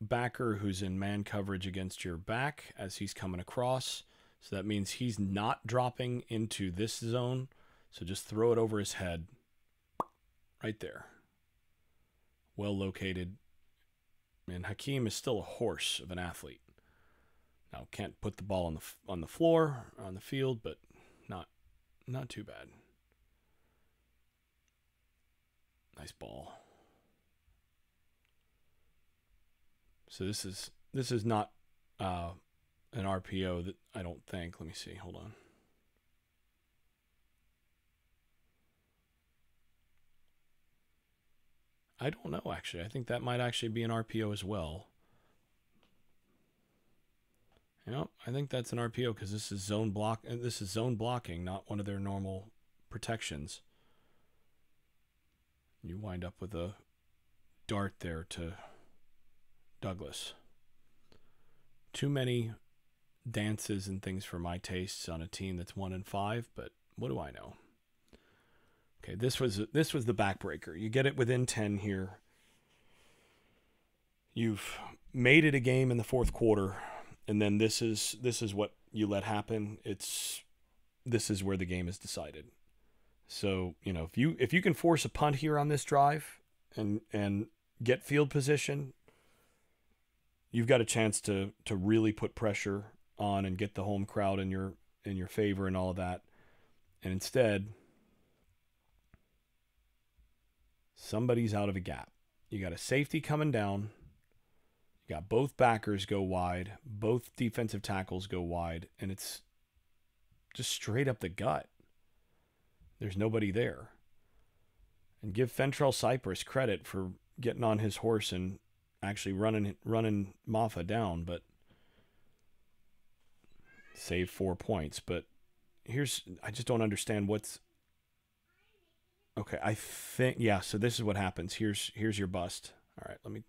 backer who's in man coverage against your back as he's coming across. So that means he's not dropping into this zone. So just throw it over his head. Right there. Well located. And Hakeem is still a horse of an athlete. Now can't put the ball on the floor, on the field, but not too bad. Nice ball. So this is not an RPO that I don't think. Let me see. Hold on. I don't know, actually. I think that might actually be an RPO as well. Yep, I think that's an RPO because this is zone block. This is zone blocking, not one of their normal protections. You wind up with a dart there to Douglas. Too many dances and things for my tastes on a team that's 1-5, but what do I know? Okay, this was the backbreaker. You get it within 10 here. You've made it a game in the fourth quarter, and then this is what you let happen. This is where the game is decided. So, if you can force a punt here on this drive and get field position, you've got a chance to really put pressure on and get the home crowd in your favor and all of that. And instead, somebody's out of a gap. You got a safety coming down. You got both backers go wide, both defensive tackles go wide, and it's just straight up the gut. There's nobody there. And give Fentrell Cypress credit for getting on his horse and actually running Maffa down, but save 4 points. But I just don't understand what's. Okay, I think, yeah, so this is what happens. Here's your bust. All right,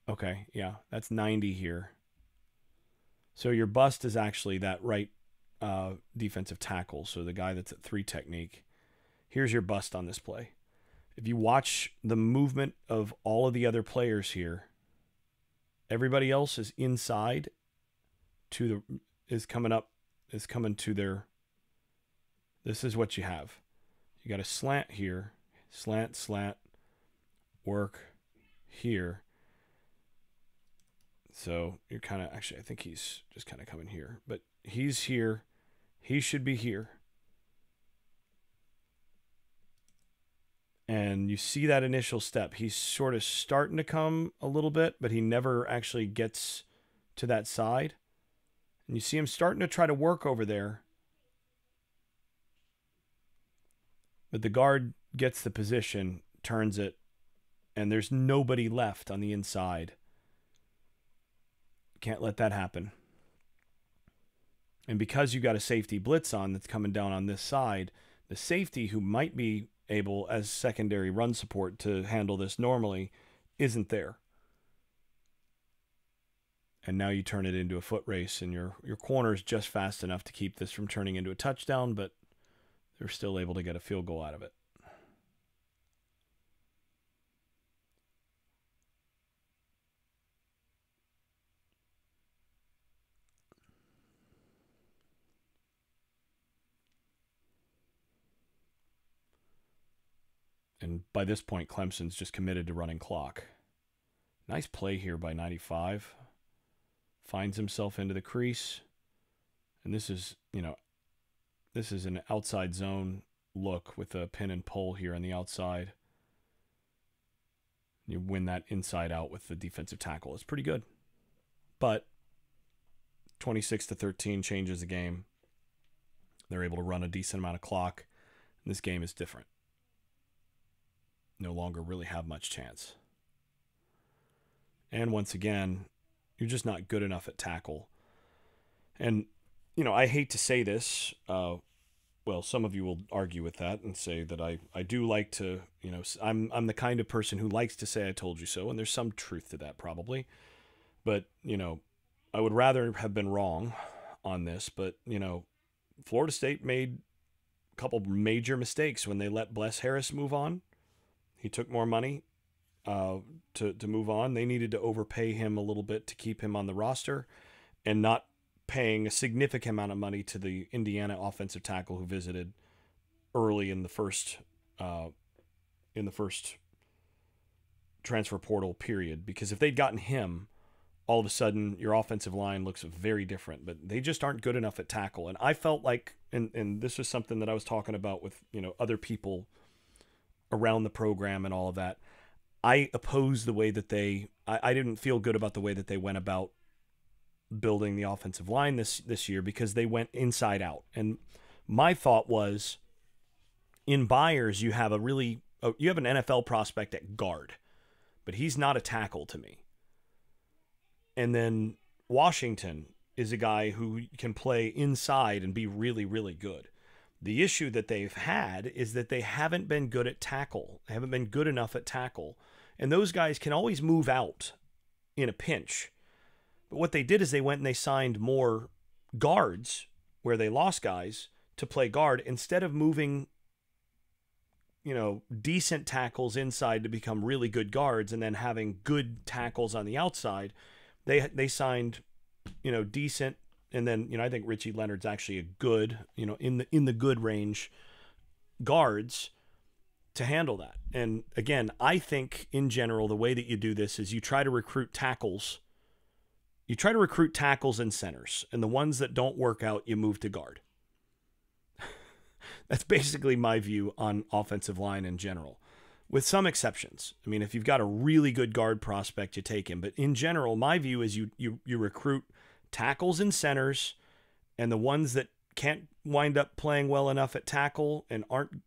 okay, yeah, that's 90 here. So your bust is actually that right defensive tackle, so the guy that's at 3 technique. Here's your bust on this play. If you watch the movement of all of the other players here, everybody else is inside is coming to their. This is what you have. You got a slant here, slant, work here. So you're kind of, actually, I think he's just kind of coming here, but he's here. He should be here. And you see that initial step. He's sort of starting to come a little bit, but he never actually gets to that side. And you see him starting to try to work over there. But the guard gets the position, turns it, and there's nobody left on the inside. Can't let that happen. And because you got a safety blitz on that's coming down on this side, the safety who might be able as secondary run support to handle this normally isn't there. And now you turn it into a foot race, and your corner is just fast enough to keep this from turning into a touchdown, but they're still able to get a field goal out of it. And by this point, Clemson's just committed to running clock. Nice play here by 95. Finds himself into the crease. And this is an outside zone look with a pin and pull here on the outside. You win that inside out with the defensive tackle. It's pretty good. But 26-13 changes the game. They're able to run a decent amount of clock. And this game is different. No longer really have much chance. And once again, you're just not good enough at tackle. And, I hate to say this, well, some of you will argue with that and say that I do like to, I'm the kind of person who likes to say I told you so, and there's some truth to that probably. But, I would rather have been wrong on this, but, Florida State made a couple major mistakes when they let Bless Harris move on. He took more money to move on. They needed to overpay him a little bit to keep him on the roster, and not paying a significant amount of money to the Indiana offensive tackle who visited early in the first transfer portal period. Because if they'd gotten him, all of a sudden your offensive line looks very different. But they just aren't good enough at tackle. And I felt like, and this was something that I was talking about with other people around the program and all of that, I opposed the way that I didn't feel good about the way that they went about building the offensive line this year, because they went inside out. And my thought was, in Byers, you have an NFL prospect at guard, but he's not a tackle to me. And then Washington is a guy who can play inside and be really, really good. The issue that they've had is that they haven't been good at tackle. They haven't been good enough at tackle. And those guys can always move out in a pinch. But what they did is they went and they signed more guards where they lost guys to play guard, instead of moving, decent tackles inside to become really good guards and then having good tackles on the outside. They signed, decent. And then, I think Richie Leonard's actually a good, in the good range guards to handle that. And again, I think in general, the way that you do this is you try to recruit tackles. You try to recruit tackles and centers, and the ones that don't work out, you move to guard. That's basically my view on offensive line in general, with some exceptions. I mean, if you've got a really good guard prospect, you take him. But in general, my view is you recruit tackles and centers, and the ones that can't wind up playing well enough at tackle and aren't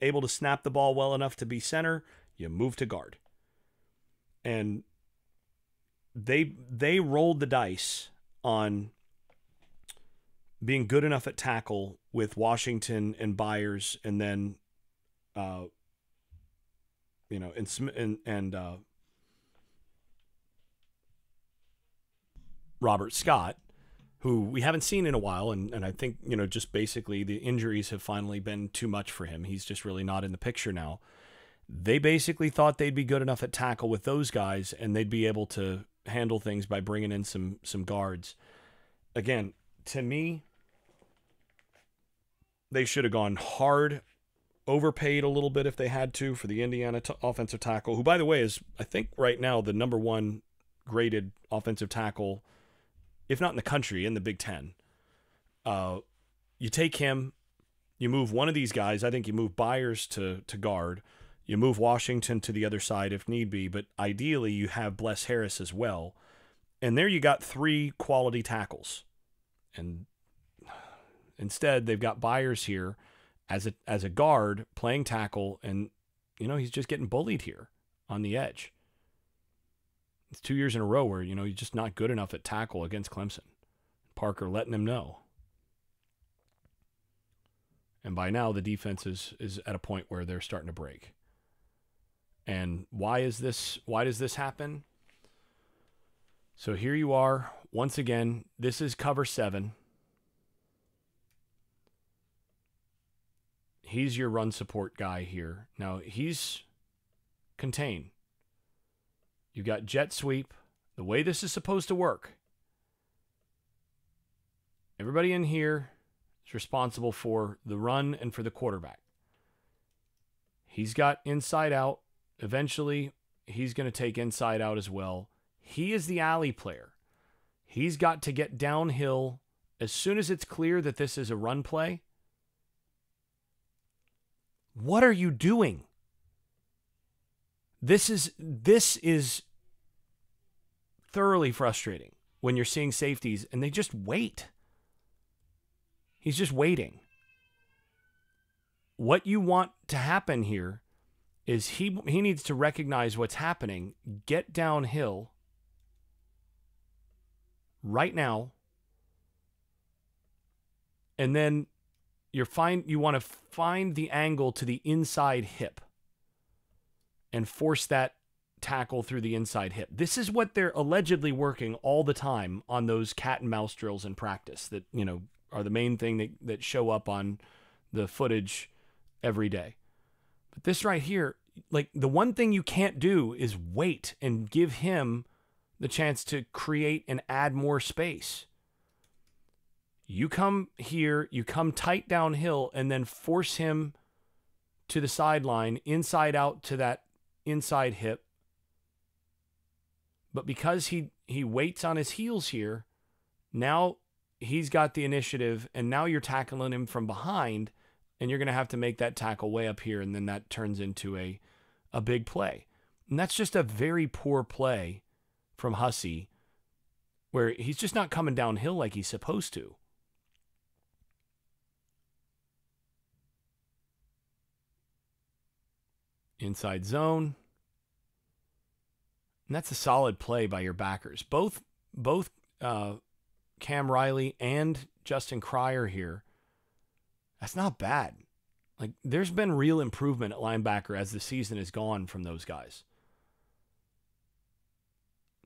able to snap the ball well enough to be center, you move to guard. And they rolled the dice on being good enough at tackle with Washington and Byers, and then Robert Scott, who we haven't seen in a while, and I think, just basically the injuries have finally been too much for him. He's just really not in the picture now. They basically thought they'd be good enough at tackle with those guys, and they'd be able to handle things by bringing in some guards. Again, to me, they should have gone hard, overpaid a little bit if they had to for the Indiana offensive tackle, who, by the way, is, I think right now, the number one graded offensive tackle, if not in the country, in the Big Ten. You take him, you move one of these guys. I think you move Byers to guard. You move Washington to the other side if need be, but ideally you have Bless Harris as well. And there you got 3 quality tackles. And instead, they've got Byers here as a guard playing tackle, and he's just getting bullied here on the edge. It's 2 years in a row where he's just not good enough at tackle against Clemson. Parker letting him know. And by now the defense is at a point where they're starting to break. And why does this happen? So here you are once again. This is cover 7. He's your run support guy here. Now he's contained. You've got jet sweep. The way this is supposed to work, everybody in here is responsible for the run and for the quarterback. He's got inside out. Eventually, he's going to take inside out as well. He is the alley player. He's got to get downhill as soon as it's clear that this is a run play. What are you doing? This is thoroughly frustrating when you're seeing safeties and they just wait. He's just waiting. What you want to happen here is he needs to recognize what's happening, get downhill right now, and then you want to find the angle to the inside hip and force that tackle through the inside hip. This is what they're allegedly working all the time on those cat and mouse drills in practice that, are the main thing that show up on the footage every day. But this right here, like, the one thing you can't do is wait and give him the chance to create and add more space. You come here, you come tight downhill, and then force him to the sideline, inside out to that inside hip. But because he waits on his heels here, now he's got the initiative, and now you're tackling him from behind, and you're going to have to make that tackle way up here, and then that turns into a big play. And that's just a very poor play from Hussey, where he's just not coming downhill like he's supposed to. Inside zone. And that's a solid play by your backers. Both Cam Riley and Justin Cryer here. That's not bad. Like, there's been real improvement at linebacker as the season has gone from those guys.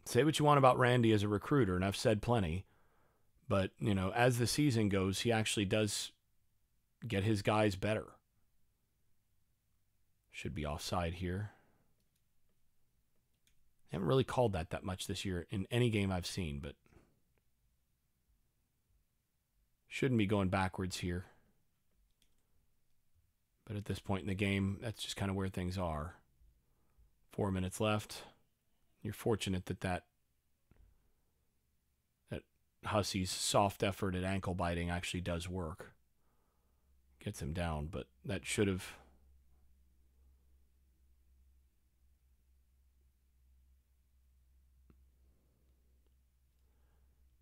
Say what you want about Randy as a recruiter, and I've said plenty. But, as the season goes, he actually does get his guys better. Should be offside here. They haven't really called that much this year in any game I've seen, but shouldn't be going backwards here. But at this point in the game, that's just kind of where things are. 4 minutes left. You're fortunate that Hussey's soft effort at ankle biting actually does work. Gets him down, but that should have...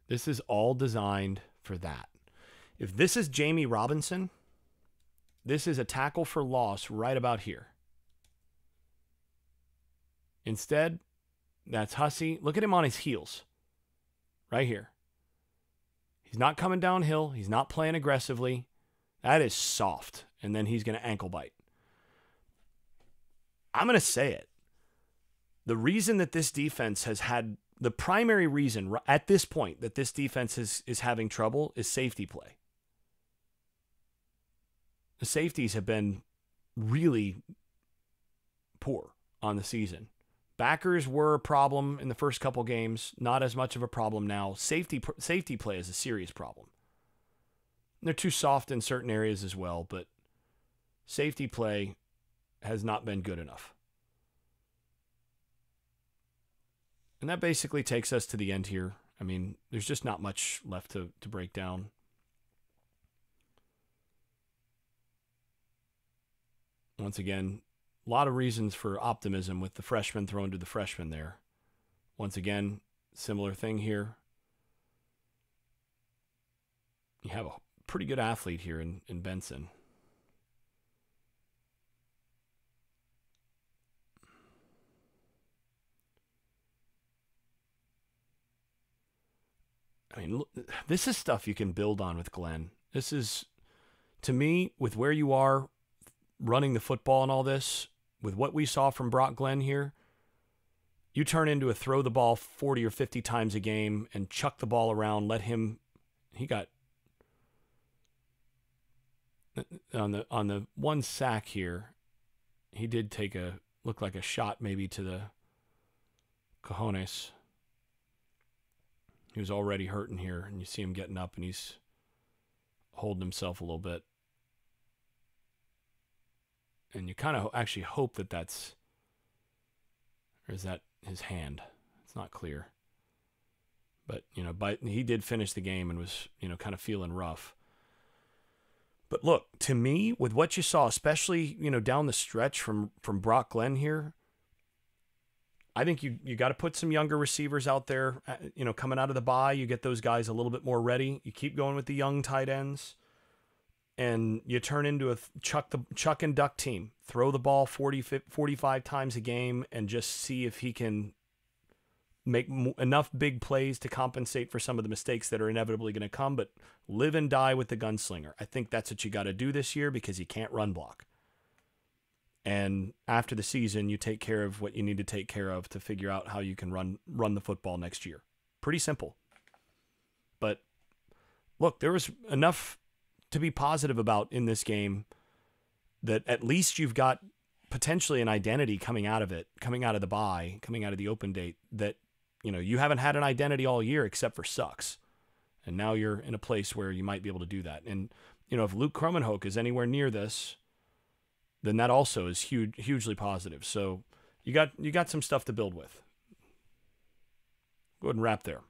This is all designed for that. If this is Jamie Robinson, this is a tackle for loss right about here. Instead, that's Hussey. Look at him on his heels. Right here. He's not coming downhill. He's not playing aggressively. That is soft. And then he's going to ankle bite. I'm going to say it. The reason that this defense has had... The primary reason at this point that this defense is having trouble is safety play. The safeties have been really poor on the season. Backers were a problem in the first couple games, not as much of a problem now. Safety play is a serious problem. They're too soft in certain areas as well, but safety play has not been good enough. And that basically takes us to the end here. I mean, there's just not much left to break down. Once again, a lot of reasons for optimism with the freshman thrown to the freshman there. Once again, similar thing here. You have a pretty good athlete here in Benson. I mean, this is stuff you can build on with Glenn. This is, to me, with where you are running the football and all this, with what we saw from Brock Glenn here, you turn into a throw the ball 40 or 50 times a game and chuck the ball around, let him, he got, on the one sack here, he did take look like a shot maybe to the cojones. He was already hurting here, and you see him getting up, and he's holding himself a little bit. And you kind of actually hope that that's, or is that his hand? It's not clear. But, he did finish the game and was, kind of feeling rough. But look, to me, with what you saw, especially, down the stretch from Brock Glenn here, I think you got to put some younger receivers out there, coming out of the bye. You get those guys a little bit more ready. You keep going with the young tight ends, and you turn into a chuck and duck team. Throw the ball 45 times a game and just see if he can make enough big plays to compensate for some of the mistakes that are inevitably going to come, but live and die with the gunslinger. I think that's what you got to do this year because you can't run block. And after the season, you take care of what you need to take care of to figure out how you can run the football next year. Pretty simple. But look, there was enough to be positive about in this game that at least you've got potentially an identity coming out of it, coming out of the bye, coming out of the open date that, you haven't had an identity all year except for sucks. And now you're in a place where you might be able to do that. And, if Luke Kromenhoek is anywhere near this, then that also is hugely positive. So you got some stuff to build with. Go ahead and wrap there.